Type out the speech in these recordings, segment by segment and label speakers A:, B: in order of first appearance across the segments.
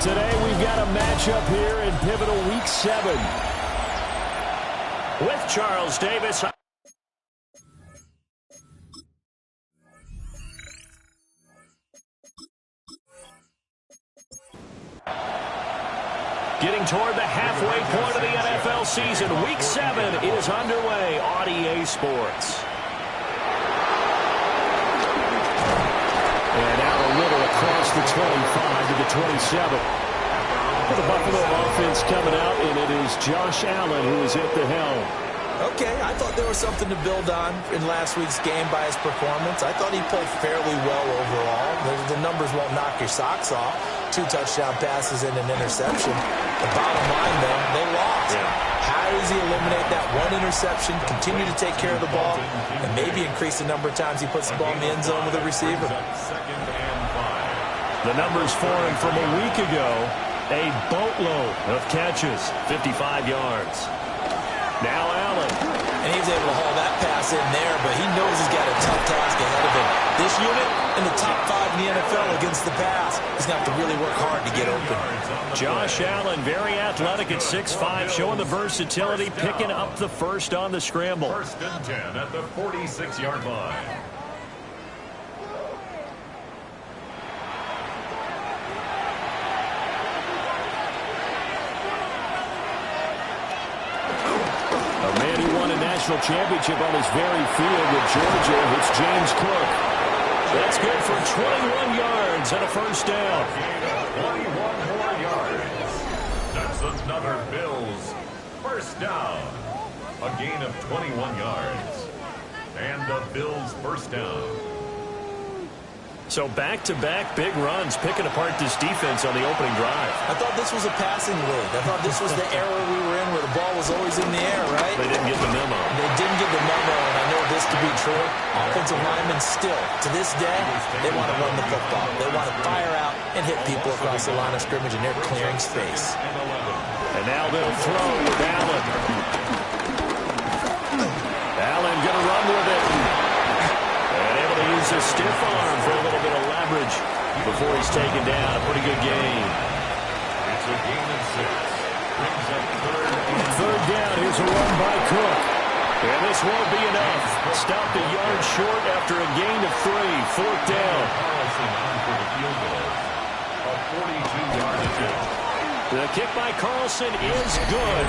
A: Today we've got a matchup here in pivotal Week 7. With Charles Davis. Getting toward the halfway point of the NFL season. Week 7 is underway on EA Sports. And out a little across the 25 to the 27. For the Buffalo offense coming out, and it is Josh Allen who is at the helm.
B: Okay, I thought there was something to build on in last week's game by his performance. I thought he played fairly well overall. The numbers won't knock your socks off. 2 touchdown passes and an interception. The bottom line, though, they lost. Yeah. How does he eliminate that 1 interception, continue to take care of the ball, and maybe increase the number of times he puts the ball in the end zone with a receiver?
A: The numbers for him from a week ago, a boatload of catches, 55 yards. Now Allen.
B: And he was able to haul that pass in there, but he knows he's got a tough task ahead of him. This unit in the top 5 in the NFL against the pass. He's going to have to really work hard to get open.
A: Josh Allen, very athletic at 6'5", showing the versatility, picking up the first on the scramble.
C: 1st and 10 at the 46-yard line.
A: National championship on this very field with Georgia. It's James Cook. That's good for 21 yards and a first down.
C: 21 more yards. That's another Bills first down. A gain of 21 yards. And the Bills first down.
A: So back-to-back big runs, picking apart this defense on the opening drive.
B: I thought this was a passing league. I thought this was the era we were in where the ball was always in the air, right?
A: They didn't get the memo.
B: They didn't get the memo, and I know this to be true. Offensive linemen still, to this day, they want to run the football. They want to fire out and hit people across the line of scrimmage, and they're clearing space.
A: And now they'll throw with Allen. Allen going to run with it. To use a stiff arm for a little bit of leverage before he's taken down. A pretty good game.
C: It's a gain of 6. Brings up
A: third down. Here's a run by Cook. And this won't be enough. Stopped a yard short after a gain of 3. 4th down.
C: Carlson on for the field goal. A 42-yard attempt.
A: The kick by Carlson is good.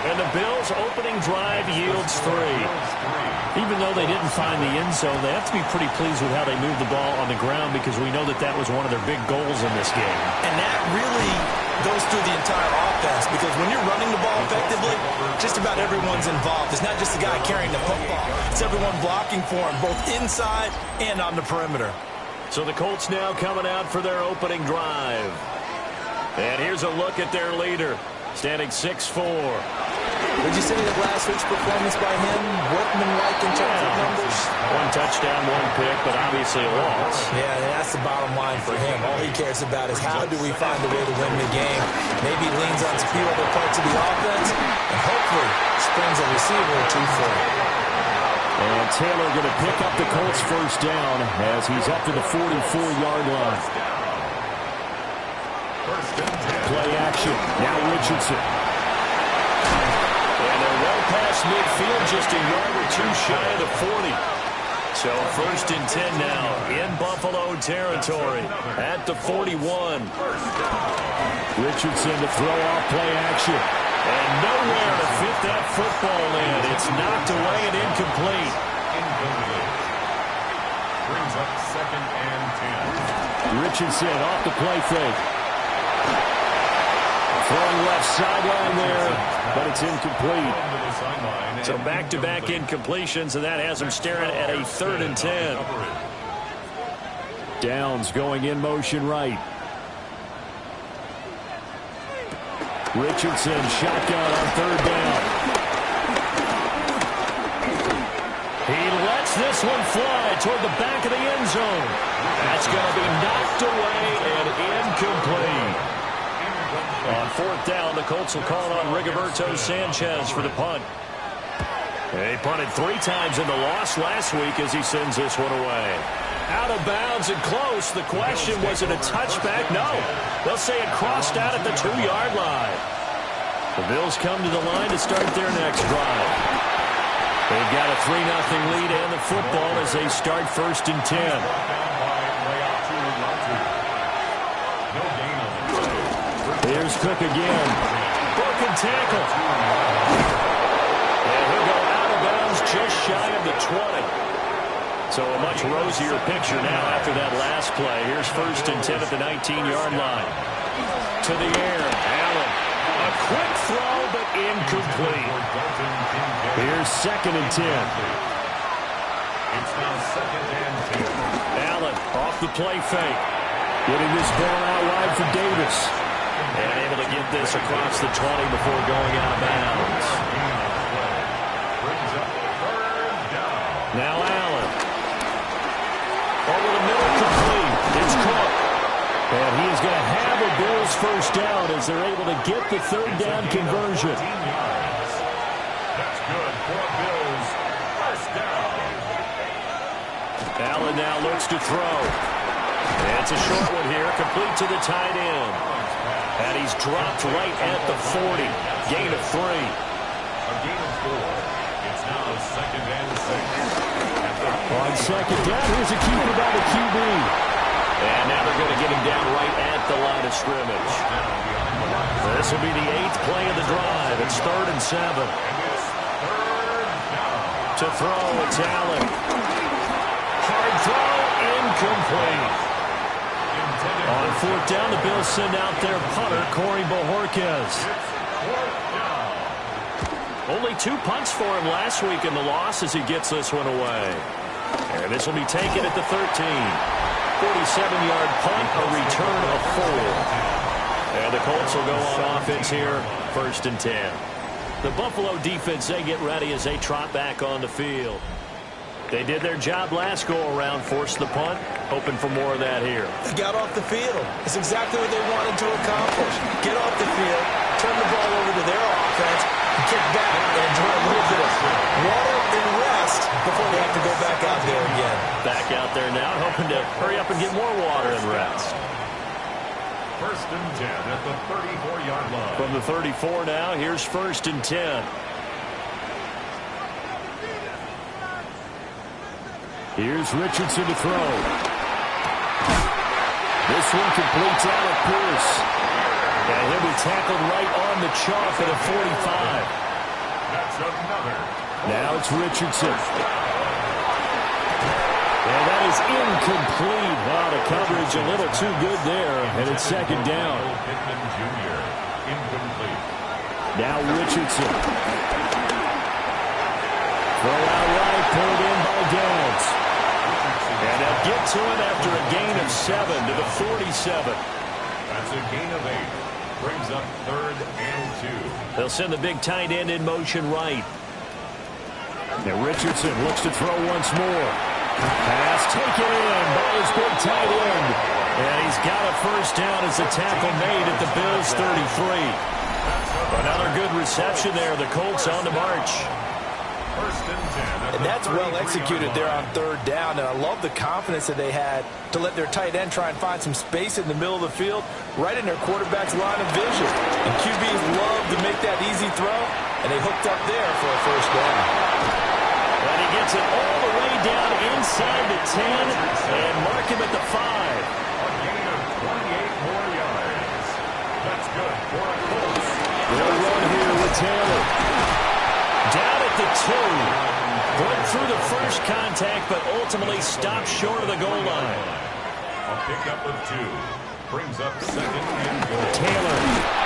A: And the Bills' opening drive yields 3. Even though they didn't find the end zone, they have to be pretty pleased with how they moved the ball on the ground because we know that that was one of their big goals in this game.
B: And that really goes through the entire offense because when you're running the ball effectively, just about everyone's involved. It's not just the guy carrying the football. It's everyone blocking for him, both inside and on the perimeter.
A: So the Colts now coming out for their opening drive. And here's a look at their leader, standing 6'4".
B: Would you say that last week's performance by him, workmanlike in terms of numbers?
A: 1 touchdown, 1 pick, but obviously a loss.
B: Yeah, that's the bottom line for him. All he cares about is how do we find a way to win the game. Maybe he leans on a few other parts of the offense, and hopefully springs a receiver or 2 for him.
A: And Taylor going to pick up the Colts first down as he's up to the 44-yard line. Play action. Now Richardson. And they're well past midfield, just a yard or 2 shy of the 40. So 1st and 10 now in Buffalo territory at the 41. Richardson to throw off play action. And nowhere to fit that football in. It's knocked away and incomplete.
C: Brings up 2nd and 10.
A: Richardson off the play fake. Throwing left sideline there, but it's incomplete. So back-to-back incompletions, and that has him staring at a 3rd and 10. Downs going in motion right. Richardson shotgun on 3rd down. He lets this one fly toward the back of the end zone. That's going to be knocked away and incomplete. On 4th down, the Colts will call on Rigoberto Sanchez for the punt. He punted 3 times in the loss last week as he sends this one away. Out of bounds and close. The question, was it a touchback? No. They'll say it crossed out at the 2-yard line. The Bills come to the line to start their next drive. They've got a 3-0 lead and the football as they start 1st and 10. Here's Cook again. Broken tackle. And he'll go out of bounds just shy of the 20. So a much rosier picture now after that last play. Here's 1st and 10 at the 19-yard line. To the air. Allen. A quick throw, but incomplete. Here's 2nd and 10.
C: It's now 2nd and 10.
A: Allen off the play fake. Getting this ball out wide for Davis. And able to get this across the 20 before going out of bounds. Now Allen. Over the middle, complete. It's Cook. And he is going to have a Bills 1st down as they're able to get the 3rd down conversion.
C: That's good for Bills. 1st down.
A: Allen now looks to throw. It's a short one here, complete to the tight end. And he's dropped right at the 40. Gain of 3.
C: A gain of 4. It's now 2nd and 6.
A: On 2nd down, here's a keeper by the QB. And now they're going to get him down right at the line of scrimmage. This will be the 8th play of the drive. It's 3rd and 7. To throw, it's Allen. Hard throw, incomplete. On 4th down, the Bills send out their punter, Corey Bojorquez. Only 2 punts for him last week in the loss as he gets this one away. And this will be taken at the 13. 47-yard punt, a return of 4. And the Colts will go on offense here, 1st and 10. The Buffalo defense, they get ready as they trot back on the field. They did their job last go-around, forced the punt, hoping for more of that here.
B: They got off the field. It's exactly what they wanted to accomplish. Get off the field, turn the ball over to their offense, kick back, and enjoy a little bit of water and rest before they have to go back out there again.
A: Back out there now, hoping to hurry up and get more water and rest.
C: 1st and 10 at the 34-yard line.
A: From the 34 now, here's 1st and 10. Here's Richardson to throw. This one completes out of Pierce. And he'll be tackled right on the chalk at a 45.
C: That's another.
A: Now it's Richardson. And that is incomplete. Wow, the coverage a little too good there. And it's 2nd down.
C: Pittman Jr. Incomplete.
A: Now Richardson. Throw out right, pulled in by Downs. And they'll get to it after a gain of 7 to the 47.
C: That's a gain of 8. Brings up 3rd and 2.
A: They'll send the big tight end in motion right. And Richardson looks to throw once more. Pass taken in by his big tight end. And he's got a 1st down as the tackle made at the Bills' 33. Another good reception there. The Colts on the march.
C: 1st and 10.
B: And that's well executed there on 3rd down. And I love the confidence that they had to let their tight end try and find some space in the middle of the field, right in their quarterback's line of vision. And QBs love to make that easy throw, and they hooked up there for a 1st down.
A: And he gets it all the way down inside the 10 and mark him at the 5.
C: A gain of 28 more yards. That's good for a Colts.
A: They'll run here with Taylor. Down at the 2. Went through the first contact, but ultimately stopped short of the goal line.
C: A pickup of 2. Brings up 2nd and goal.
A: Taylor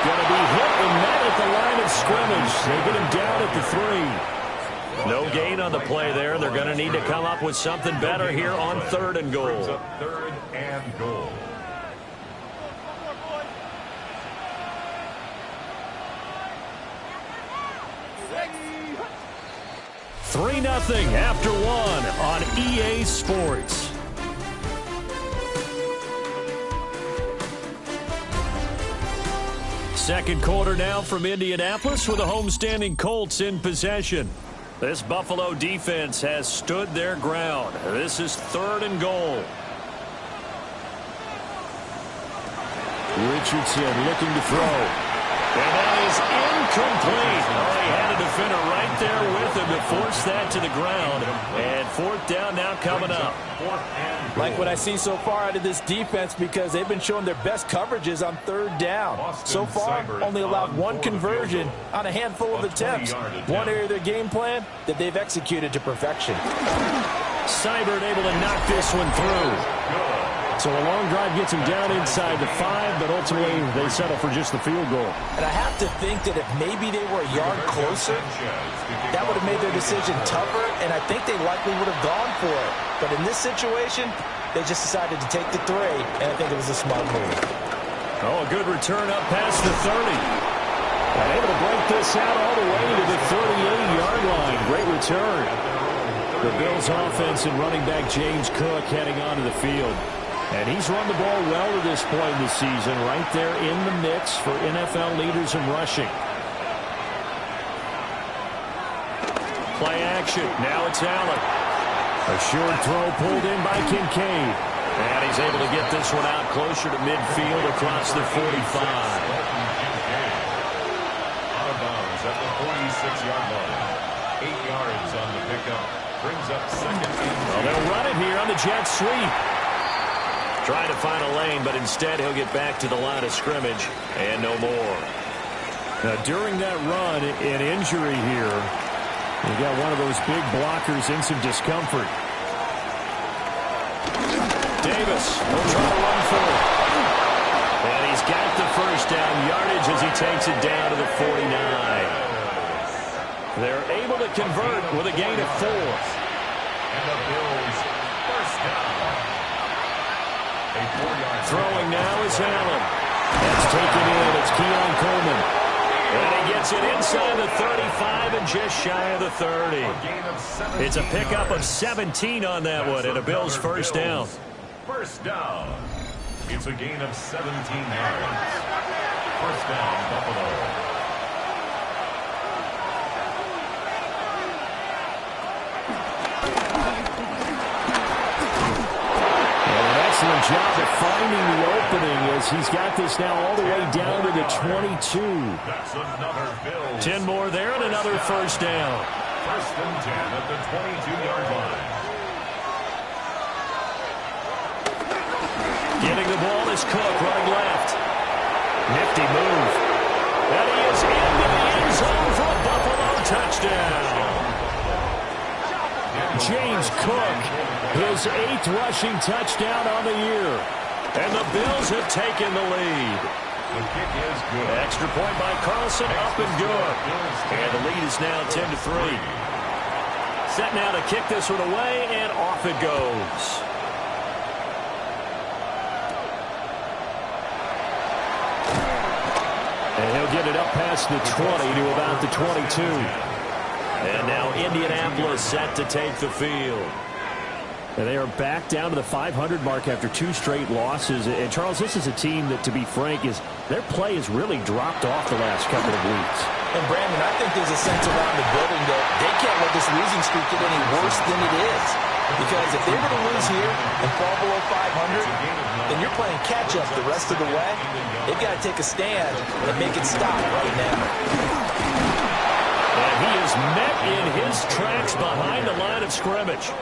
A: going to be hit and met at the line of scrimmage. They get him down at the 3. No gain on the play there. They're going to need to come up with something better here on 3rd and goal.
C: Brings up 3rd and goal.
A: 3-0 after 1 on EA Sports. Second quarter now from Indianapolis with the homestanding Colts in possession. This Buffalo defense has stood their ground. This is 3rd and goal. Richardson looking to throw. And that is incomplete. Oh, he had a defender right there with him to force that to the ground. And 4th down now coming up.
B: Like what I see so far out of this defense, because they've been showing their best coverages on 3rd down. So far, only allowed 1 conversion on a handful of attempts. One area of their game plan that they've executed to perfection.
A: Seibert able to knock this one through. So a long drive gets him down inside the 5, but ultimately they settle for just the field goal.
B: And I have to think that if maybe they were a yard closer, that would have made their decision tougher, and I think they likely would have gone for it. But in this situation, they just decided to take the 3, and I think it was a smart move.
A: Oh, a good return up past the 30. And able to break this out all the way to the 38-yard line. Great return. The Bills' offense and running back James Cook heading onto the field. And he's run the ball well to this point in the season, right there in the mix for NFL leaders in rushing. Play action. Now it's Allen. A short throw pulled in by Kincaid. And he's able to get this one out closer to midfield across the 45.
C: Out of bounds at the 46-yard line. 8 yards on the pickup. Brings up 2nd and 2.
A: Well, they'll run it here on the jet sweep. Trying to find a lane, but instead he'll get back to the line of scrimmage and no more. Now, during that run, an injury here. You got one of those big blockers in some discomfort. Davis will try to run for it. And he's got the 1st down yardage as he takes it down to the 49. They're able to convert with a gain of 4.
C: And the Bills 1st down.
A: Throwing now is Allen. That's taken in. It's Keon Coleman. And he gets it inside the 35 and just shy of the 30. It's a pickup of 17 on that one and a Bills 1st down.
C: 1st down. It's a gain of 17 yards. 1st down, Buffalo.
A: Excellent job of finding the opening as he's got this now all the way down to the 22.
C: That's another Bills.
A: 10 more there and another 1st down.
C: 1st and 10 at the 22-yard line.
A: Getting the ball is Cook running left. Nifty move. And he is into the end zone for a Buffalo touchdown. James Cook, his 8th rushing touchdown on the year. And the Bills have taken the lead.
C: The kick is good.
A: Extra point by Carlson, up and good. And the lead is now 10-3. Set now to kick this one away, and off it goes. And he'll get it up past the 20 to about the 22. And now Indianapolis set to take the field. And they are back down to the 500 mark after 2 straight losses. And, Charles, this is a team that, to be frank, their play has really dropped off the last couple of weeks.
B: And, Brandon, I think there's a sense around the building that they can't let this losing streak get any worse than it is. Because if they were to lose here and fall below 500, then you're playing catch-up the rest of the way. They've got to take a stand and make it stop right now.
A: And he is met in his tracks behind the line of scrimmage.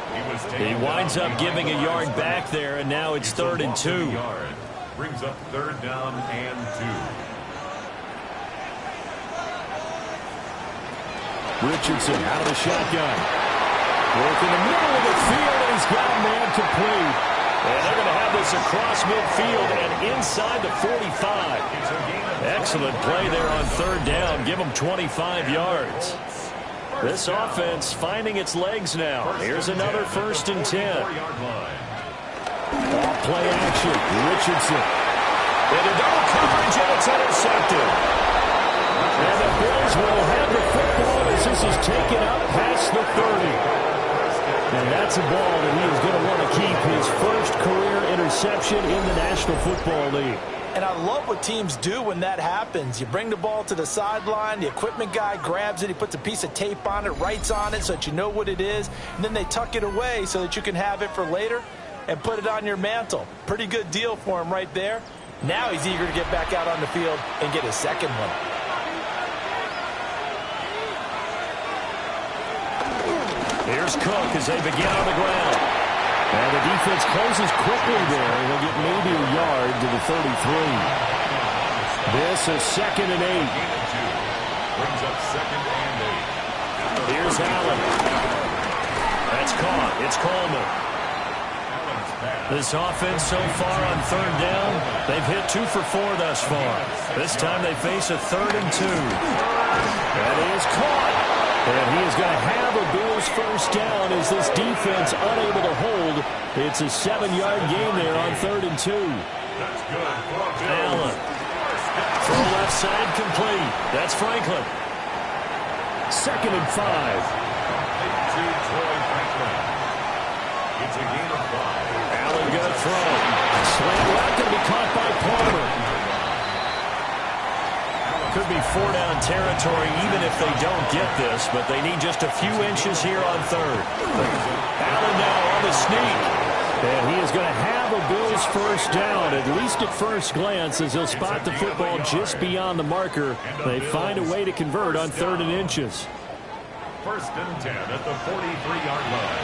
A: He winds up giving a yard back there, and now it's 3rd and 2.
C: Brings up 3rd down and 2.
A: Richardson out of the shotgun. Work in the middle of the field, and he's got a man complete. And they're going to have this across midfield and inside the 45. Excellent play there on 3rd down. Give them 25 yards. This offense finding its legs now. Here's another 1st and 10. Ball play action. Richardson. Into double coverage, and it's intercepted. And the Bills will have the football as this is taken up past the 30. And that's a ball that he is going to want to keep, his 1st career interception in the National Football League.
B: And And I love what teams do when that happens. You bring the ball to the sideline, the equipment guy grabs it, he puts a piece of tape on it, writes on it so that you know what it is, and then they tuck it away so that you can have it for later and put it on your mantle. Pretty good deal for him right there. Now he's eager to get back out on the field and get his second one.
A: Here's Cook as they begin on the ground. And the defense closes quickly there. They'll get maybe a yard to the 33. This is 2nd and 8.
C: Brings up 2nd and 8.
A: Here's Allen. That's caught. It's Coleman. This offense so far on 3rd down, they've hit 2 for 4 thus far. This time they face a 3rd and 2. That is caught. And he is going to have a Bills first down as this defense unable to hold. It's a 7-yard gain there on 3rd and 2.
C: That's good for
A: Allen. Throw left side complete. That's Franklin. 2nd and 5.
C: To Troy Franklin. It's a gain of 5.
A: Allen going to throw. Slant left, going to be caught by Palmer. Could be 4-down territory even if they don't get this, but they need just a few inches here on 3rd. Allen now on the sneak. And he is going to have a Bills first down, at least at first glance, as he'll spot the football just beyond the marker. They find a way to convert on 3rd and inches.
C: 1st and 10 at the 43-yard line.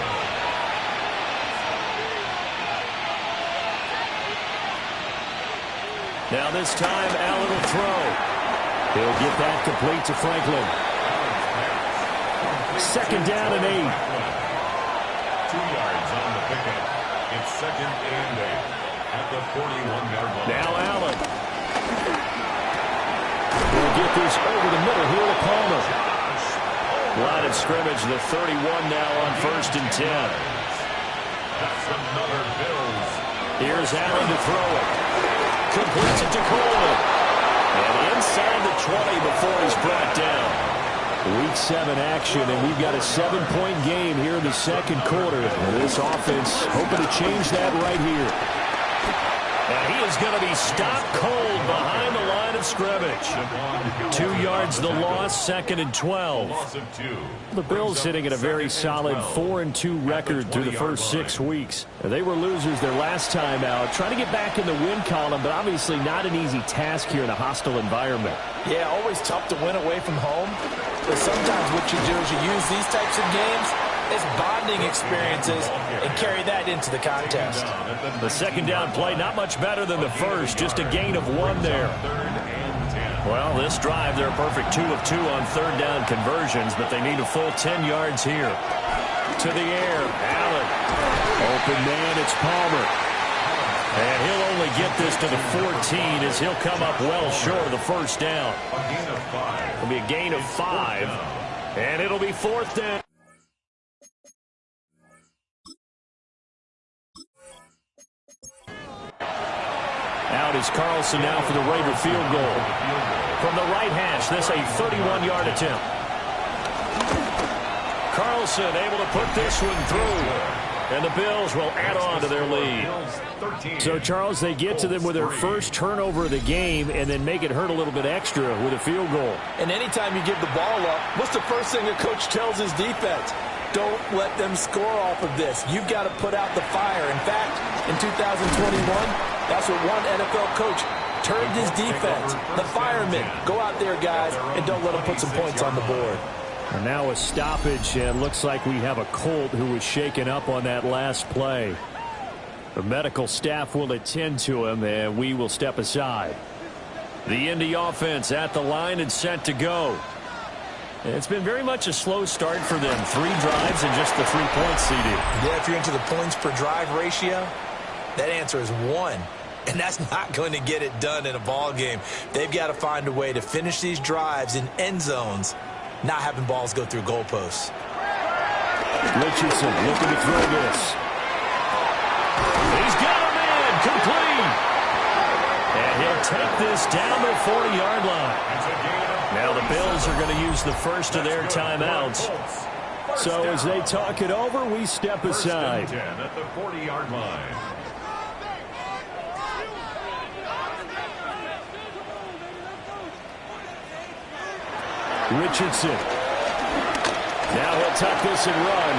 A: Now this time, Allen will throw. He'll get that complete to Franklin. 2nd down and 8.
C: 2 yards on the pickup. It's 2nd and 8 at the 41-yard line.
A: Now Allen. He'll get this over the middle here to Palmer. Line of scrimmage, the 31 now on 1st and 10.
C: That's another Bills.
A: Here's Allen to throw it. Completes it to Coleman. And inside the 20 before he's brought down. Week 7 action, and we've got a 7-point game here in the 2nd quarter. And this offense hoping to change that right here. And he is going to be stopped cold behind the line of scrimmage. 2 yards the loss, 2nd and 12. The Bills sitting at a very solid 4-2 record through the first 6 weeks. They were losers their last time out, trying to get back in the win column, but obviously not an easy task here in a hostile environment.
B: Yeah, always tough to win away from home. But sometimes what you do is you use these types of games as bonding experiences and carry that into the contest.
A: The 2nd down play, not much better than the first, just a gain of 1 there. Well, this drive, they're a perfect 2 of 2 on 3rd down conversions, but they need a full 10 yards here. To the air, Allen. Open man, it's Palmer. And he'll only get this to the 14 as he'll come up well short of the first down. It'll be a gain of 5, and it'll be 4th down. Out is Carlson now for the Raider field goal. From the right hash, this a 31-yard attempt. Carlson able to put this one through. And the Bills will add on to their lead. So, Charles, they get to them with their first turnover of the game and then make it hurt a little bit extra with a field goal. And anytime you give the ball up, what's the first thing a coach tells his defense? Don't let them score off of this. You've got to put out the fire. In fact, in 2021, that's what one NFL coach termed his defense. The firemen. Go out there, guys, and don't let them put some points on the board. And now a stoppage, and looks like we have a Colt who was shaken up on that last play. The medical staff will attend to him, and we will step aside. The Indy offense at the line and set to go. It's been very much a slow start for them. 3 drives and just the 3 points, CD. Yeah, if you're into the points per drive ratio, that answer is 1. And that's not going to get it done in a ball game. They've got to find a way to finish these drives in end zones, not having balls go through goalposts. Richardson looking to throw this. He's got a man complete. And he'll take this down the 40-yard line. Now the Bills are going to use the first of their timeouts. So as they talk it over, we step aside.
C: 10 at the 40-yard line.
A: Richardson. Now he'll tuck this and run.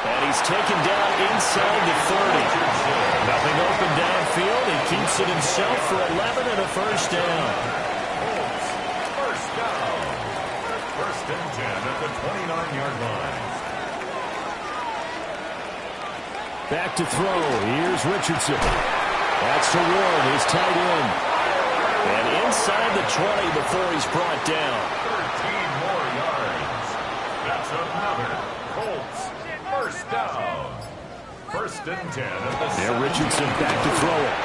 A: And he's taken down inside the 30. Nothing open downfield. He keeps it himself for 11 and a first down.
C: First down. First and 10 at the 29-yard line.
A: Back to throw. Here's Richardson. That's to Ward, his tight end. And inside the 20 before he's brought down.
C: 13 more yards. That's another Colts first down. First and 10 at the
A: there, Richardson back to throw it.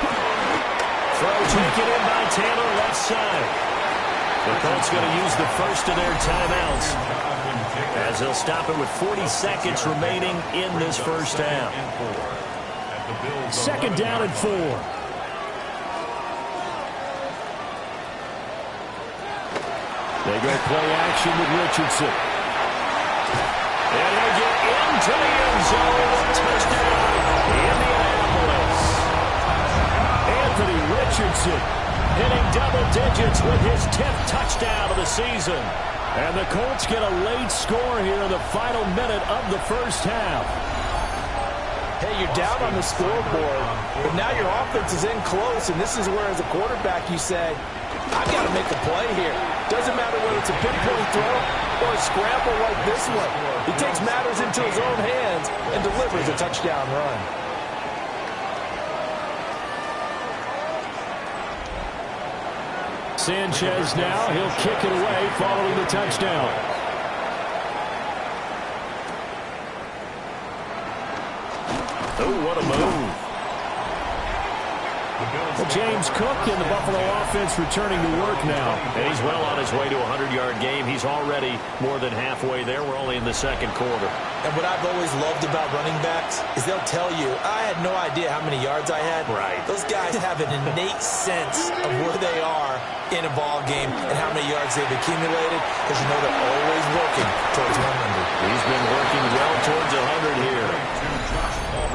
A: Throw taken in by Taylor, left side. The Colts going to use the first of their timeouts as they'll stop it with 40 seconds remaining in this first half. Second down and 4. They go play action with Richardson. And he'll get into the end zone. Touchdown, Indianapolis. Anthony Richardson hitting double digits with his 10th touchdown of the season. And the Colts get a late score here in the final minute of the first half.
B: Hey, you're down on the scoreboard, but now your offense is in close, and this is where, as a quarterback, you say, I've got to make a play here. Doesn't matter whether it's a pinpoint throw or a scramble like this one. He takes matters into his own hands and delivers a touchdown run.
A: Sanchez now, he'll kick it away following the touchdown. Oh, what a move. Well, James Cook and the Buffalo offense returning to work now. And he's well on his way to a 100-yard game. He's already more than halfway there. We're only in the second quarter.
B: And what I've always loved about running backs is they'll tell you, I had no idea how many yards I had.
A: Right.
B: Those guys have an innate sense of where they are in a ball game and how many yards they've accumulated, because you know they're always working towards 100.
A: He's been working well towards 100 here.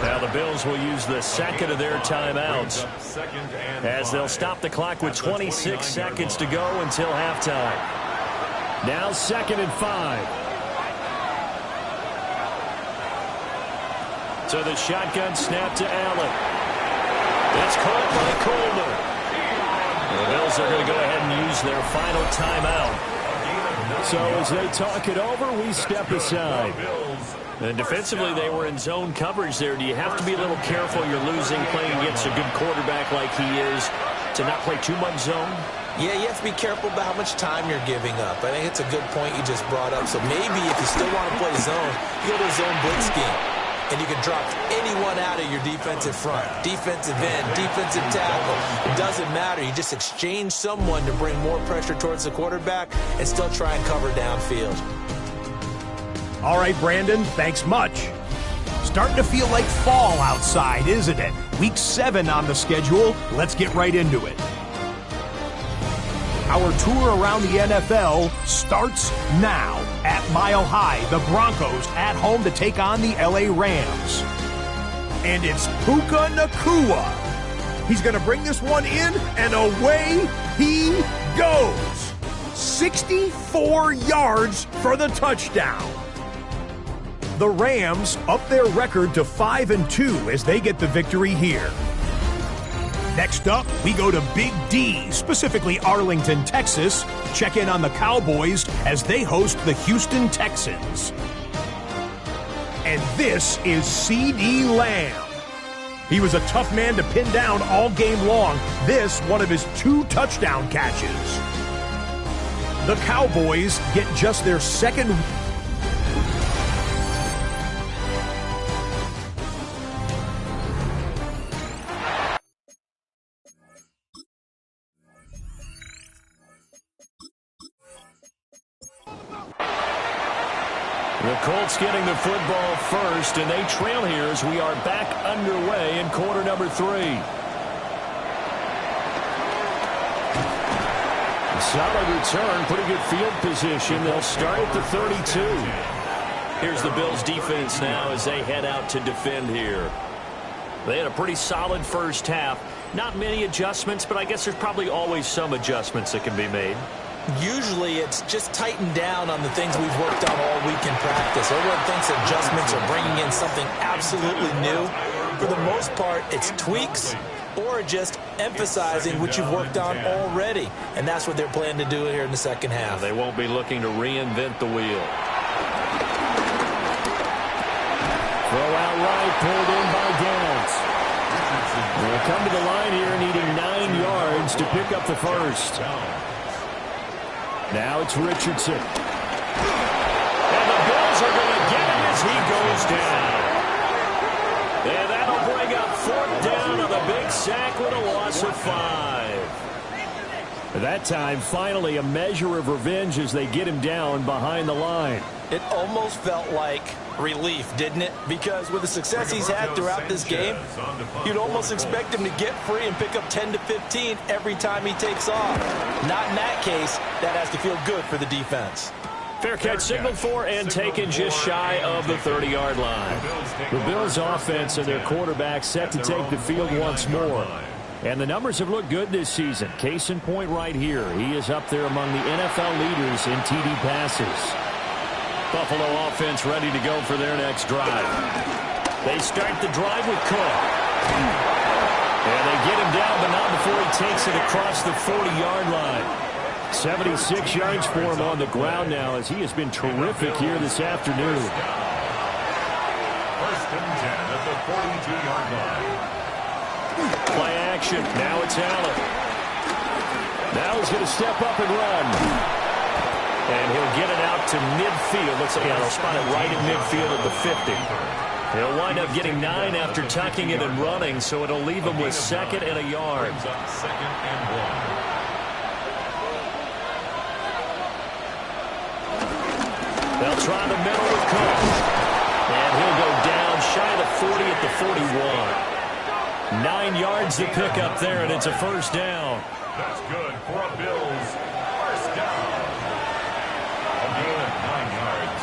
A: Now the Bills will use the second of their timeouts as they'll stop the clock with 26 seconds to go until halftime. Now 2nd and 5. So the shotgun snap to Allen. It's caught by Coleman. The Bills are going to go ahead and use their final timeout. So as they talk it over, we step aside. And defensively, they were in zone coverage there. Do you have to be a little careful? You're losing, playing against a good quarterback like he is, to not play too much zone?
B: Yeah, you have to be careful about how much time you're giving up. I think it's a good point you just brought up. So maybe if you still want to play zone, you go to a zone blitz scheme. And you can drop anyone out of your defensive front. Defensive end, defensive tackle. It doesn't matter. You just exchange someone to bring more pressure towards the quarterback and still try and cover downfield.
D: All right, Brandon, thanks much. Starting to feel like fall outside, isn't it? Week 7 on the schedule. Let's get right into it. Our tour around the NFL starts now. At Mile High, the Broncos at home to take on the LA Rams. And it's Puka Nacua. He's going to bring this one in, and away he goes. 64 yards for the touchdown. The Rams up their record to 5-2 as they get the victory here. Next up, we go to Big D, specifically Arlington, Texas. Check in on the Cowboys as they host the Houston Texans. And this is C.D. Lamb. He was a tough man to pin down all game long. This, one of his 2 touchdown catches. The Cowboys get just their second.
A: The Colts getting the football first, and they trail here as we are back underway in quarter number 3. Solid return, pretty good field position. They'll start at the 32. Here's the Bills defense now as they head out to defend here. They had a pretty solid first half. Not many adjustments, but I guess there's probably always some adjustments that can be made.
B: Usually it's just tightened down on the things we've worked on all week in practice. Everyone thinks adjustments are bringing in something absolutely new. For the most part, it's tweaks or just emphasizing what you've worked on already. And that's what they're planning to do here in the second half.
A: They won't be looking to reinvent the wheel. Throw out right, pulled in by Downs. They'll come to the line here needing 9 yards to pick up the first. Now it's Richardson. And the Bills are going to get him as he goes down. And that'll bring up 4th down on the big sack with a loss of 5. That time, finally, a measure of revenge as they get him down behind the line.
B: It almost felt like relief, didn't it? Because with the success he's had throughout this game, you'd almost expect him to get free and pick up 10 to 15 every time he takes off. Not in that case. That has to feel good for the defense.
A: Fair catch signaled for and taken just shy of the 30-yard line. The Bills' offense and their quarterback set to take the field once more. And the numbers have looked good this season. Case in point right here. He is up there among the NFL leaders in TD passes. Buffalo offense ready to go for their next drive. They start the drive with Cook. And they get him down, but not before he takes it across the 40-yard line. 76 yards for him on the ground now as he has been terrific here this afternoon.
C: 1st and 10 at the 42-yard line.
A: Play action. Now it's Allen. Now he's going to step up and run. And he'll get it out to midfield. Looks like he'll spot it right in midfield at the 50. He'll wind up getting 9 after tucking it and running, so it'll leave him with 2nd and a yard.
C: 2nd and
A: 1. They'll try the middle with Cook. And he'll go down shy of the 40 at the 41. 9 yards to pick up there, and it's a 1st down.
C: That's good for a Bills 1st down. A gain of 9 yards.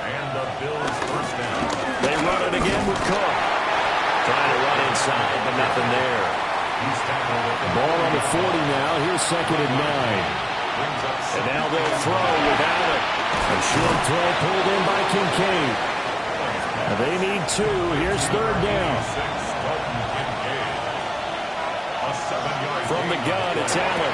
C: And the Bills 1st down.
A: They run it again with Cook. Trying to run inside, but nothing there. Ball on the 40 now. Here's 2nd and 9. And now they'll throw with Allen. A short throw pulled in by Kincaid. They need 2. Here's 3rd down. From the gun, it's Allen.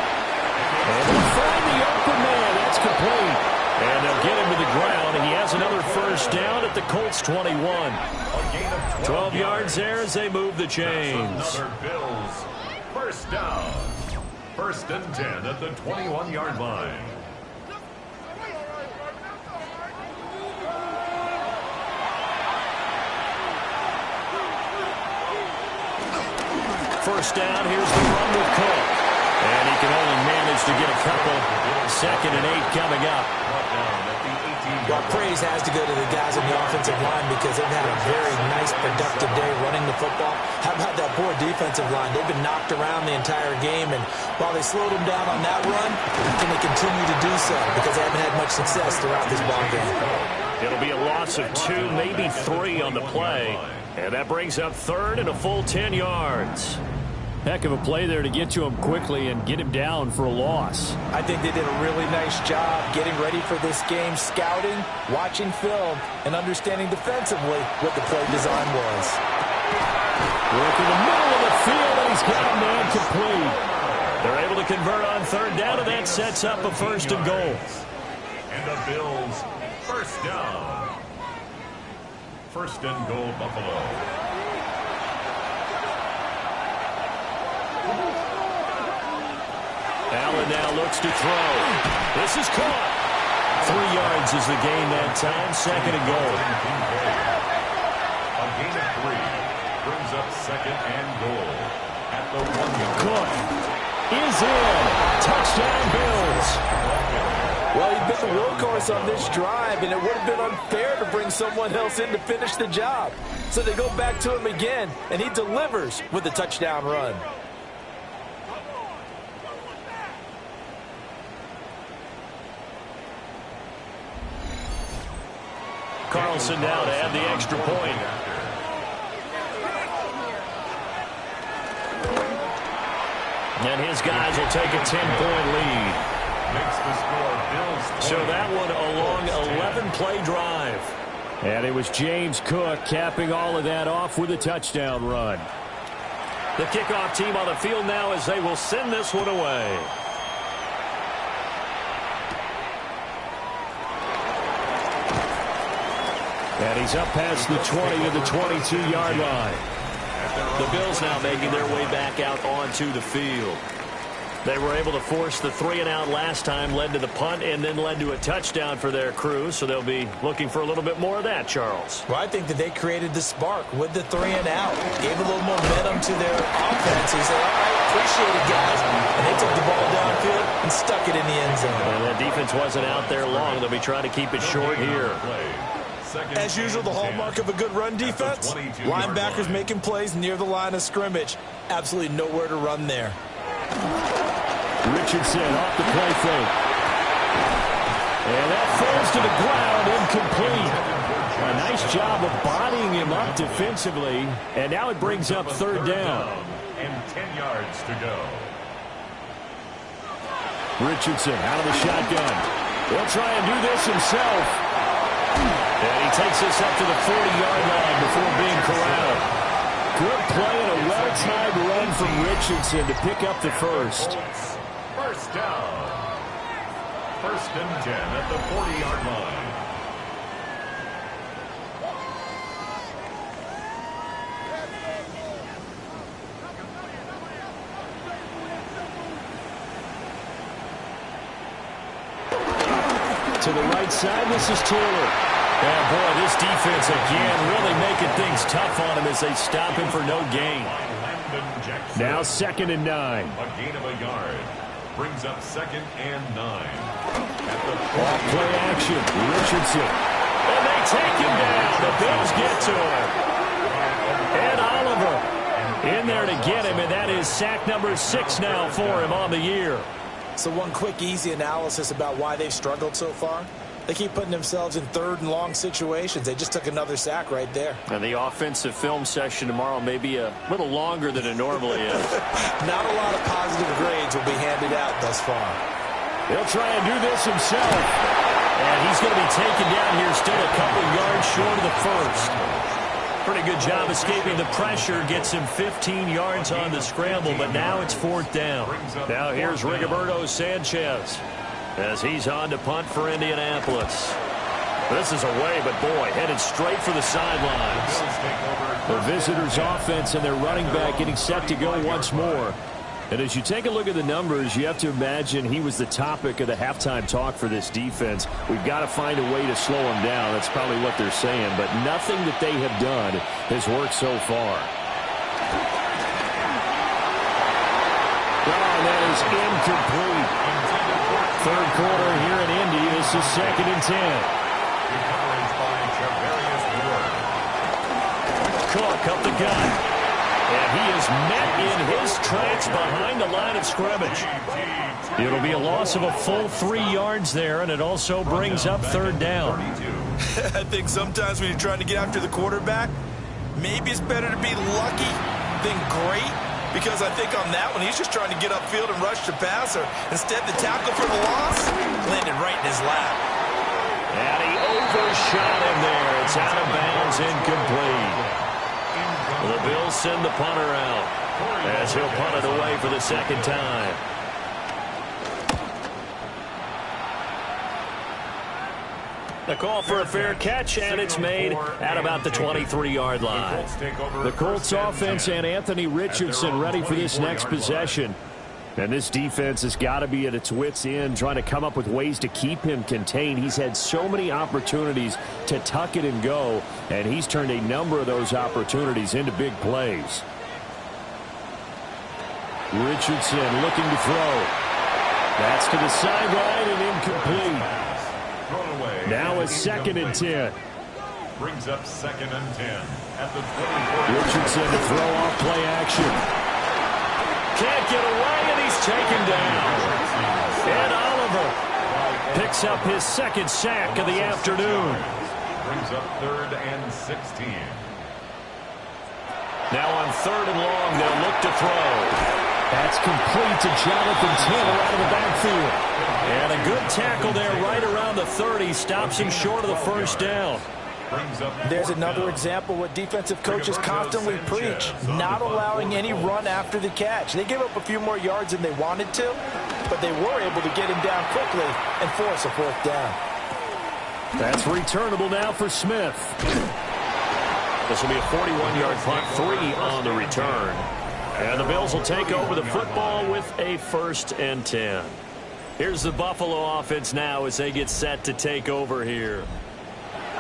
A: And they'll find the open man. That's complete. And they'll get him to the ground. And he has another 1st down at the Colts 21. 12 yards there as they move the chains.
C: Another Bills 1st down. 1st and 10 at the 21-yard line.
A: First down, here's the run with Cook. And he can only manage to get a couple. 2nd and 8 coming up.
B: Well, praise has to go to the guys on the offensive line because they've had a very nice, productive day running the football. How about that poor defensive line? They've been knocked around the entire game, and while they slowed them down on that run, can they continue to do so because they haven't had much success throughout this ball game?
A: It'll be a loss of 2, maybe 3 on the play. And that brings up 3rd and a full 10 yards. Heck of a play there to get to him quickly and get him down for a loss.
B: I think they did a really nice job getting ready for this game, scouting, watching film, and understanding defensively what the play design was.
A: Work in the middle of the field, and he's got a man complete. They're able to convert on 3rd down, and that sets up a 1st and goal.
C: And the Bills 1st down. 1st and goal, Buffalo.
A: Allen now looks to throw. This is caught. 3 yards is the gain that time. 2nd and goal.
C: A gain of 3 brings up 2nd and goal at the 1-yard line.
A: Cook is in. Touchdown, Bills.
B: Well, he's been the workhorse on this drive, and it would have been unfair to bring someone else in to finish the job. So they go back to him again, and he delivers with a touchdown run.
A: Carlson now to add the extra point. And his guys will take a 10-point lead.
C: Makes the
A: So that one a long 11-play drive. And it was James Cook capping all of that off with a touchdown run. The kickoff team on the field now as they will send this one away. And he's up past the 20 to the 22-yard line. The Bills now making their way back out onto the field. They were able to force the 3-and-out last time, led to the punt, and then led to a touchdown for their crew. So they'll be looking for a little bit more of that, Charles.
B: Well, I think that they created the spark with the 3-and-out. Gave a little momentum to their offense. They said, all right, appreciate it, guys. And they took the ball downfield and stuck it in the end zone.
A: And that defense wasn't out there long. They'll be trying to keep it short here.
B: As usual, the hallmark of a good run defense, linebackers making plays near the line of scrimmage. Absolutely nowhere to run there.
A: Richardson off the play fake. And that falls to the ground, incomplete. A nice job of bodying him up defensively. And now it brings up third down.
C: And 10 yards to go.
A: Richardson out of the shotgun. He'll try and do this himself. And he takes this up to the 40-yard line before being corralled. Good play and a well-timed run from Richardson to pick up the first.
C: First down. First and 10 at the 40-yard line.
A: To the right side, this is Taylor. And boy, this defense again really making things tough on him as they stop him for no gain. Now 2nd and 9.
C: A gain of a yard. Brings up 2nd and 9.
A: Off play action, Richardson. And they take him down. The Bills get to him. And Oliver in there to get him, and that is sack number 6 now for him on the year.
B: So one quick, easy analysis about why they've struggled so far. They keep putting themselves in 3rd and long situations. They just took another sack right there.
A: And the offensive film session tomorrow may be a little longer than it normally is.
B: Not a lot of positive grades will be handed out thus far.
A: He'll try and do this himself. And he's going to be taken down here still a couple yards short of the first. Pretty good job escaping the pressure. Gets him 15 yards on the scramble, but now it's 4th down. Now here's Rigoberto Sanchez as he's on to punt for Indianapolis. This is away, but boy, headed straight for the sidelines. The visitors' offense and their running back getting set to go once more. And as you take a look at the numbers, you have to imagine he was the topic of the halftime talk for this defense. We've got to find a way to slow him down. That's probably what they're saying. But nothing that they have done has worked so far. Oh, and that is incomplete. 3rd quarter here in Indy. This is 2nd and 10. Cook up the gut. And he is met in his tracks behind the line of scrimmage. It'll be a loss of a full 3 yards there, and it also brings up 3rd down.
B: I think sometimes when you're trying to get after the quarterback, maybe it's better to be lucky than great, because I think on that one, he's just trying to get upfield and rush the passer. Instead, the tackle for the loss landed right in his lap.
A: And he overshot him there. It's out of bounds, incomplete. The Bills send the punter out as he'll punt it away for the 2nd time. The call for a fair catch, and it's made at about the 23-yard line. The Colts offense and Anthony Richardson ready for this next possession. And this defense has got to be at its wits' end, trying to come up with ways to keep him contained. He's had so many opportunities to tuck it and go, and he's turned a number of those opportunities into big plays. Richardson looking to throw. That's to the sideline and incomplete. Now a 2nd and 10.
C: Brings up 2nd and 10 at the 24.
A: Richardson to throw off play action. Can't get away, and he's taken down. And Oliver picks up his 2nd sack of the afternoon.
C: Brings up 3rd and 16.
A: Now on 3rd and long, they'll look to throw. That's complete to Jonathan Taylor out of the backfield. And A good tackle there right around the 30. Stops him short of the first down.
B: There's another example what defensive coaches constantly preach, not allowing any run after the catch. They gave up a few more yards than they wanted to, but they were able to get him down quickly and force a fourth down.
A: That's returnable now for Smith. This will be a 41-yard punt, 3 on the return. And the Bills will take over the football with a 1st and 10. Here's the Buffalo offense now as they get set to take over here.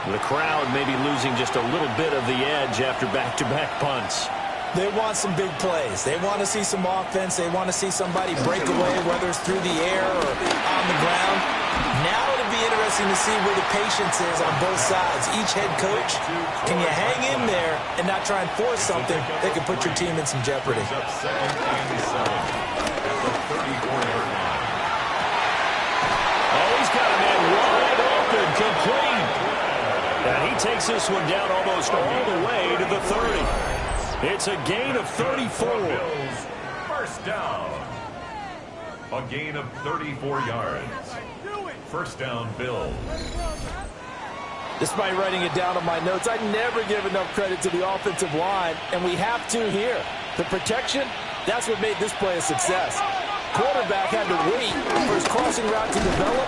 A: The crowd may be losing just a little bit of the edge after back-to-back punts.
B: They want some big plays. They want to see some offense. They want to see somebody break away, whether it's through the air or on the ground. Now it'll be interesting to see where the patience is on both sides. Each head coach, can you hang in there and not try and force something that could put your team in some jeopardy?
A: Oh, he's got a man wide open, complete. And he takes this one down almost all the way to the 30. It's a gain of 34.
C: Bills, first down. A gain of 34 yards. First down, Bills.
B: Despite writing it down on my notes, I never give enough credit to the offensive line, and we have to here. The protection, that's what made this play a success. Quarterback had to wait for his crossing route to develop,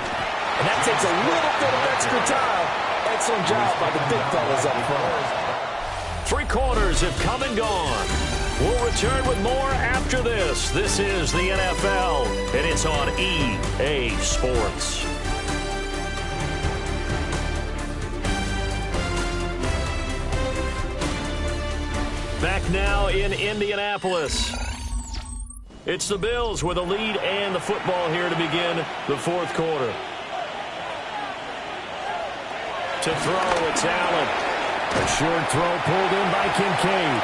B: and that takes a little bit of extra time. Excellent job by the big fellas up front.
A: 3 quarters have come and gone. We'll return with more after this. This is the NFL, and it's on EA Sports. Back now in Indianapolis. It's the Bills with a lead and the football here to begin the 4th quarter. To throw, it's Allen. A short throw pulled in by Kincaid.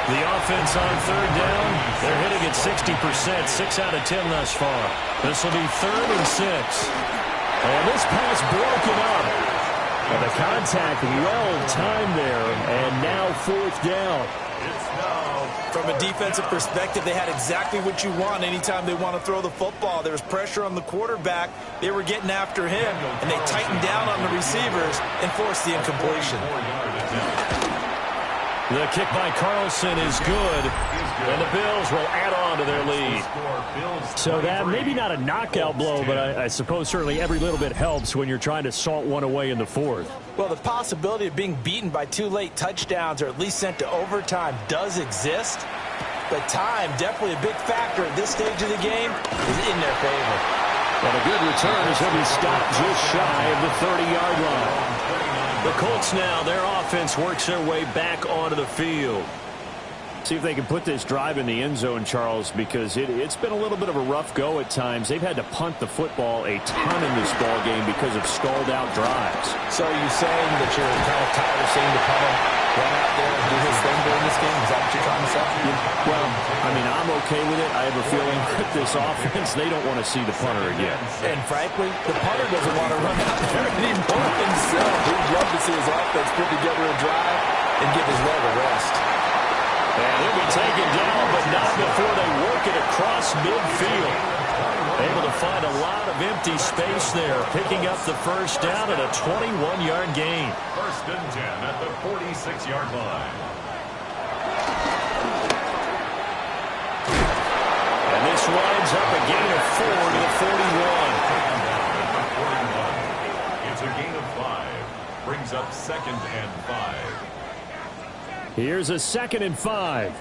A: The offense on 3rd down, they're hitting at 60%, 6 out of 10 thus far. This will be 3rd and 6. And this pass broken up. And the contact well-timed there, and now 4th down.
B: From a defensive perspective, they had exactly what you want anytime they want to throw the football. There was pressure on the quarterback. They were getting after him, and they tightened down on the receivers and forced the incompletion.
A: The kick by Carlson is good, and the Bills will add on to their lead. So that maybe not a knockout blow, but I suppose certainly every little bit helps when you're trying to salt one away in the 4th.
B: Well, the possibility of being beaten by 2 late touchdowns or at least sent to overtime does exist, but time, definitely a big factor at this stage of the game, is in their favor.
A: And a good return as he'll be stopped just shy of the 30-yard line. The Colts now, their offense works their way back onto the field. See if they can put this drive in the end zone, Charles, because it's been a little bit of a rough go at times. They've had to punt the football a ton in this ball game because of stalled-out drives.
B: So are you saying that you're kind of tired of seeing the punter run out there and do his thing during this game? Is that what you're trying to say?
A: Well, I mean, I'm okay with it. I have a feeling that this offense, they don't want to see the punter again.
B: And frankly, the punter doesn't want to run out there anymore himself. He'd love to see his offense put together a drive and give his leg a rest.
A: And he'll be taken down, but not before they work it across midfield. Able to find a lot of empty space there, picking up the first down at a 21-yard gain.
C: 1st and 10 at the 46-yard line.
A: And this winds up a gain of 4 to the 41.
C: It's a gain of 5. Brings up 2nd and 5.
A: Here's a 2nd and 5.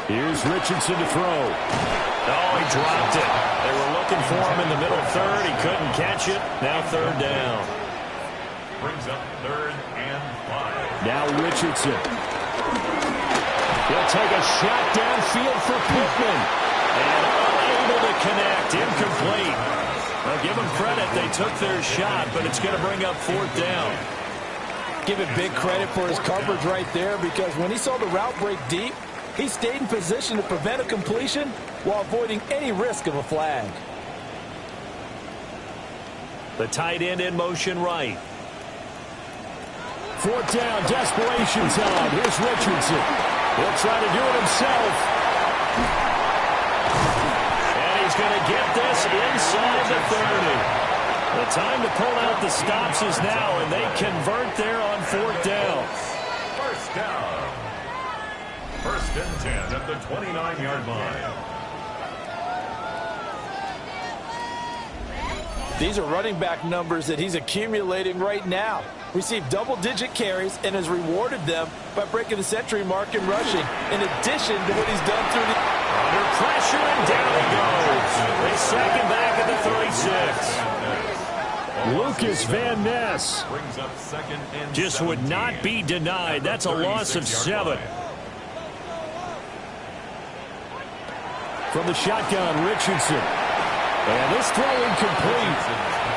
A: Here's Richardson to throw. Oh, he dropped it. They were looking for him in the middle 3rd. He couldn't catch it. Now 3rd down.
C: Brings up 3rd and 5.
A: Now Richardson. He'll take a shot downfield for Pittman. And unable to connect. Incomplete. Well, give them credit. They took their shot, but it's going to bring up 4th down.
B: Give it big credit for his coverage right there, because when he saw the route break deep, he stayed in position to prevent a completion while avoiding any risk of a flag.
A: The tight end in motion right. 4th down, desperation time. Here's Richardson. He'll try to do it himself. inside the 30. The time to pull out the stops is now, and they convert there on 4th down.
C: First down. 1st and 10 at the 29-yard line.
B: These are running back numbers that he's accumulating right now. Received double-digit carries and has rewarded them by breaking the century mark in rushing, in addition to what he's done through the...
A: Under pressure, and down he goes. They sack him back at the 36. Lucas Van Ness just would not be denied. That's a loss of 7. From the shotgun, Richardson. And this throw incomplete.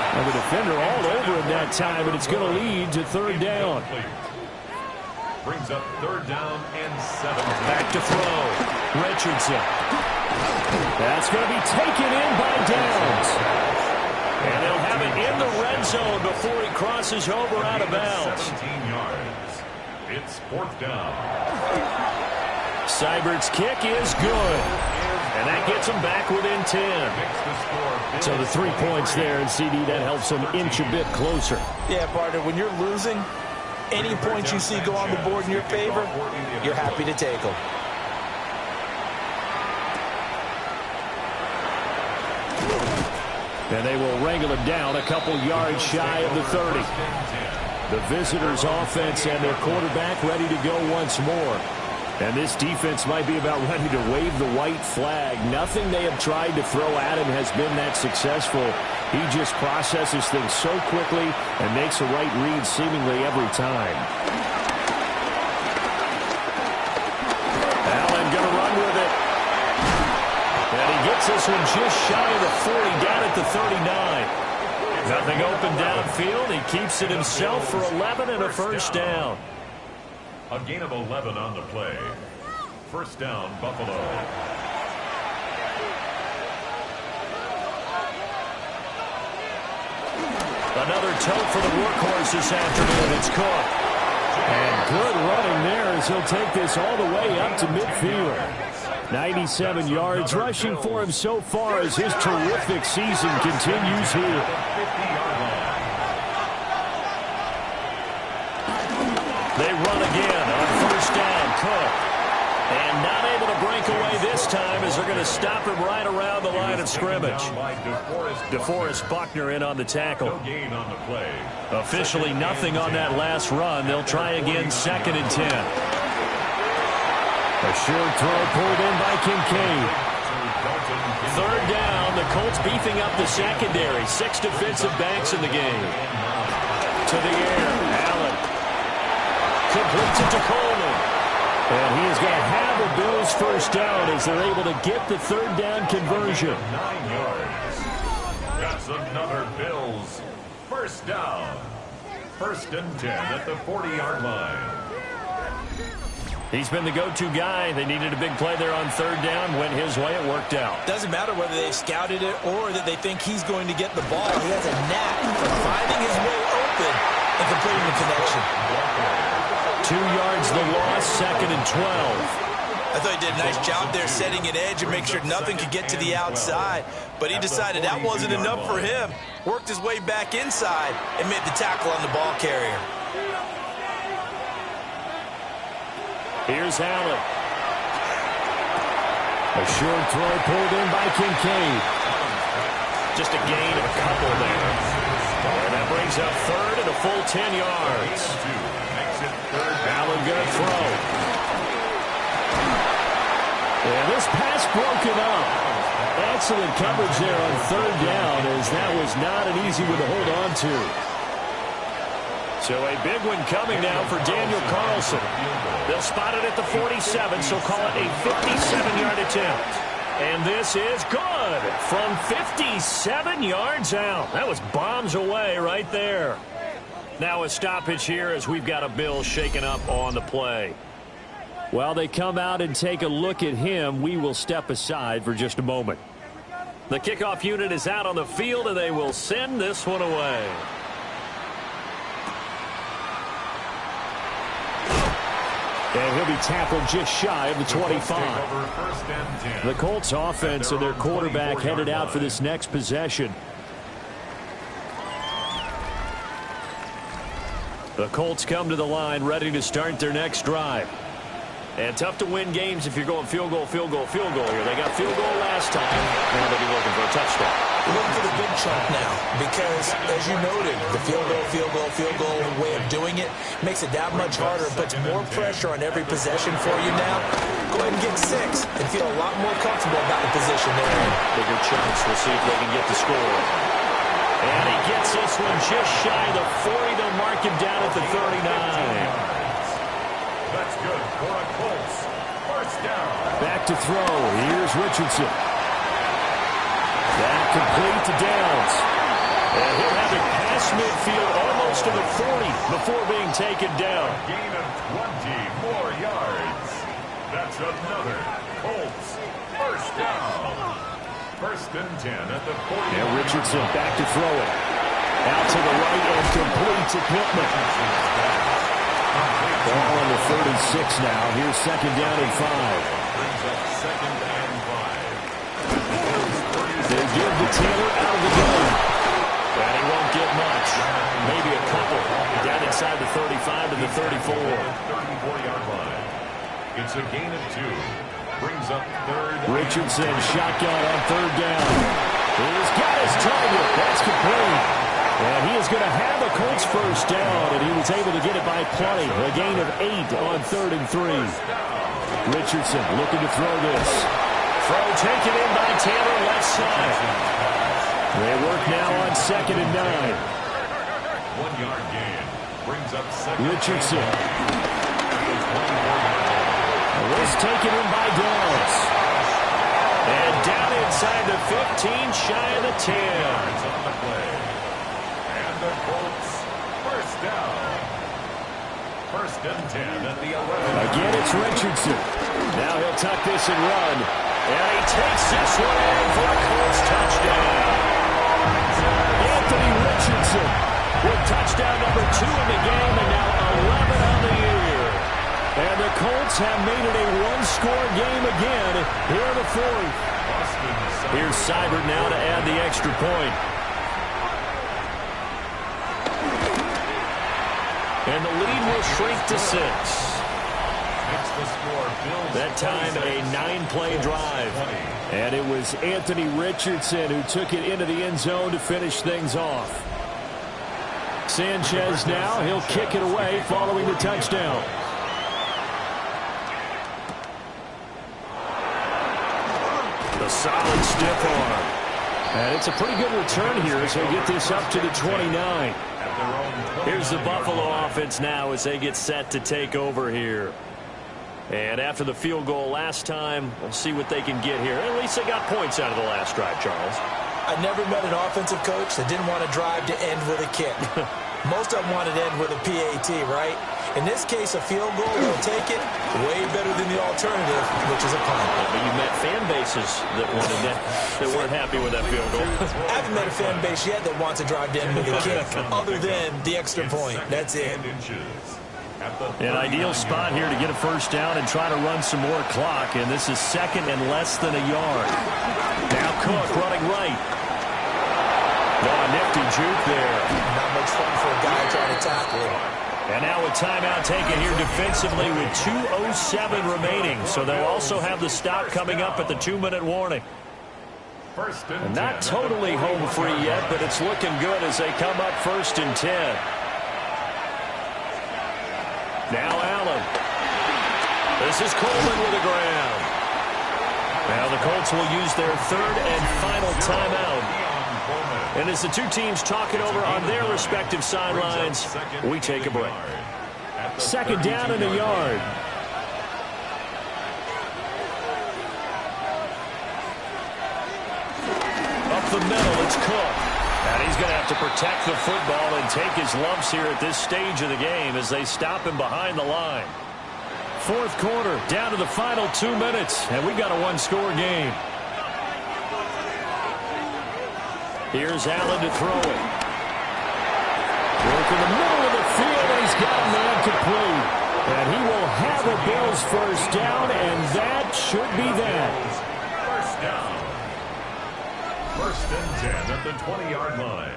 A: And the defender all over him that time, but it's going to lead to 3rd down.
C: Brings up 3rd down and 7.
A: Back to throw. Richardson. That's going to be taken in by Downs. And they'll have it in the red zone before he crosses over out of bounds.
C: 17 yards. It's 4th down.
A: Seibert's kick is good. And that gets them back within 10. So the 3 points there, and CD, that helps them inch a bit closer.
B: Yeah, partner, when you're losing, any points you see go on the board in your favor, you're happy to take them.
A: And they will wrangle him down a couple yards shy of the 30. The visitors' offense and their quarterback ready to go once more. And this defense might be about ready to wave the white flag. Nothing they have tried to throw at him has been that successful. He just processes things so quickly and makes the right read seemingly every time. Allen going to run with it. And he gets this one just shy of the 40, down at the 39. Nothing open downfield. He keeps it himself for 11 and a 1st down.
C: A gain of 11 on the play. 1st down, Buffalo.
A: Another tote for the workhorse this afternoon. It's Cook. And good running there as he'll take this all the way up to midfield. 97 yards rushing for him so far as his terrific season continues here. They run again on 1st down. Cook. And not able to break away this time as they're going to stop him right around the line of scrimmage. DeForest Buckner in on the tackle.
C: No gain on the play.
A: Officially nothing on that last run. They'll try again 2nd and 10. A short throw pulled in by Kincaid. 3rd down. The Colts beefing up the secondary. 6 defensive backs in the game. To the air. Allen. Completes it to Coleman. And he is going to have the Bills' 1st down as they're able to get the 3rd down conversion.
C: 9 yards. That's another Bills 1st down. 1st and 10 at the 40-yard line.
A: He's been the go-to guy. They needed a big play there on 3rd down. Went his way. It worked out.
B: Doesn't matter whether they've scouted it or that they think he's going to get the ball. He has a knack for finding his way open and completing the connection.
A: 2 yards the loss, 2nd and 12.
B: I thought he did a nice job there setting an edge and make sure nothing could get to the outside. But he decided that wasn't enough for him. Worked his way back inside and made the tackle on the ball carrier.
A: Here's Allen. A short throw pulled in by Kincaid. Just a gain of a couple there. And that brings up 3rd and a full 10 yards. Allen going to throw. And this pass broken up. Excellent coverage there on 3rd down as that was not an easy one to hold on to. So a big one coming now for Daniel Carlson. They'll spot it at the 47, so call it a 57-yard attempt. And this is good from 57 yards out. That was bombs away right there. Now a stoppage here as we've got a Bill shaken up on the play. While they come out and take a look at him, we will step aside for just a moment. The kickoff unit is out on the field, and they will send this one away. And he'll be tackled just shy of the 25. The Colts offense and their quarterback headed out for this next possession. The Colts come to the line ready to start their next drive. And tough to win games if you're going field goal, field goal, field goal here. They got field goal last time. Now they'll be looking for a touchdown.
B: Looking for the big chunk now because, as you noted, the field goal way of doing it makes it that much harder, puts more pressure on every possession for you now. Go ahead and get 6 and feel a lot more comfortable about the position they're in. Bigger chunks. We'll see if they can get the score.
A: And he gets this one just shy of the 40. They'll mark him down at the 39.
C: That's good for a Colts. First down.
A: Back to throw. Here's Richardson. That complete to Downs. And he'll have it past midfield almost to the 40 before being taken down.
C: A gain of 20 more yards. That's another Colts first down. First and 10 at the 40.
A: And Richardson back to throw it. Out to the right and complete to Pittman. Ball on the 36 now. Here's second down and 5.
C: Brings up second and 5.
A: They give the Taylor out of the game. And he won't get much. Maybe a couple. Down inside the 35 to the 34.
C: 34-yard line. It's a gain of 2. Brings up third.
A: Richardson shotgun on third down. He's got his target. That's complete. And he is going to have a Colts first down, and he was able to get it by plenty. A gain of 8 on 3rd and 3. Richardson looking to throw this. Throw taken in by Taylor left side. They work now on 2nd and 9.
C: 1-yard gain. Brings up second.
A: Richardson. This taken in by Downs. And down inside the 15, shy of the 10.
C: On the play. The Colts first down. First and 10 at the 11.
A: Again, it's Richardson. Now he'll tuck this and run. And he takes this one in for a Colts touchdown. Anthony Richardson with touchdown number 2 in the game and now 11 on the year. And the Colts have made it a one-score game again here in the 4th. Here's Seibert now to add the extra point. And the lead will shrink to 6. That time a 9-play drive. And it was Anthony Richardson who took it into the end zone to finish things off. Sanchez now, he'll kick it away following the touchdown. The solid stiff arm. And it's a pretty good return here as they get this up to the 29. Here's the Buffalo offense now as they get set to take over here. And after the field goal last time, we'll see what they can get here. At least they got points out of the last drive, Charles.
B: I never met an offensive coach that didn't want to drive to end with a kick. Most of them wanted to end with a PAT, right? In this case, a field goal, they'll take it way better than the alternative, which is a punt.
A: But you met fan bases that wanted that weren't happy with that field goal.
B: I haven't met a fan base yet that wants to drive to end with a kick, other than the extra point. That's it.
A: An ideal spot here to get a first down and try to run some more clock, and this is second and less than a yard. Now Cook running right. Oh, nifty juke there.
B: Not much fun for a guy trying to tackle him.
A: And now a timeout taken here defensively with 2:07 remaining. So they'll also have the stop coming up at the 2-minute warning. And not totally home free yet, but it's looking good as they come up 1st and 10. Now Allen. This is Coleman with the ground. Now the Colts will use their 3rd and final timeout. And as the two teams talk it over on their respective sidelines, we take a break. 2nd down and a yard. Up the middle, it's Cook. And he's going to have to protect the football and take his lumps here at this stage of the game as they stop him behind the line. 4th quarter, down to the final 2 minutes, and we got a one-score game. Here's Allen to throw it. Work in the middle of the field, and he's got a man complete. And he will have a Bills first down, and that should be that.
C: First down. First and 10 at the 20-yard line.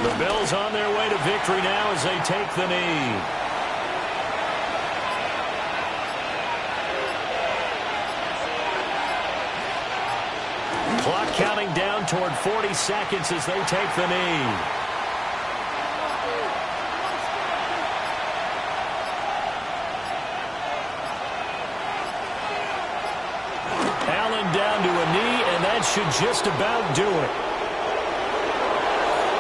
A: The Bills on their way to victory now as they take the knee. Clock counting down toward 40 seconds as they take the knee. Allen down to a knee, and that should just about do it.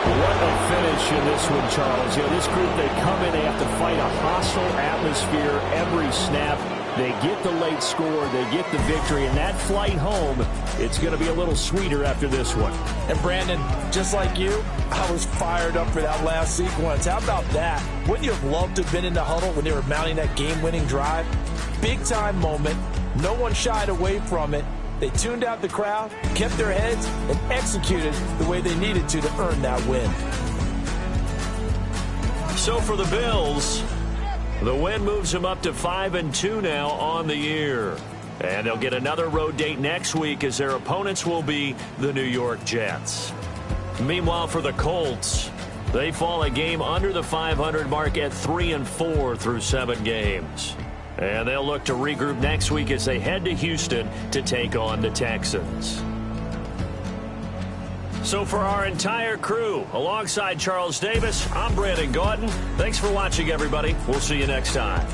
A: What a finish in this one, Charles. You know, this group, they come in, they have to fight a hostile atmosphere every snap. They get the late score, they get the victory, and that flight home, it's going to be a little sweeter after this one.
B: And Brandon, just like you, I was fired up for that last sequence. How about that? Wouldn't you have loved to have been in the huddle when they were mounting that game-winning drive? Big-time moment. No one shied away from it. They tuned out the crowd, kept their heads, and executed the way they needed to earn that win.
A: So for the Bills, the win moves them up to 5-2 now on the year. And they'll get another road date next week as their opponents will be the New York Jets. Meanwhile, for the Colts, they fall a game under the 500 mark at 3-4 through 7 games. And they'll look to regroup next week as they head to Houston to take on the Texans. So for our entire crew, alongside Charles Davis, I'm Brandon Gautin. Thanks for watching, everybody. We'll see you next time.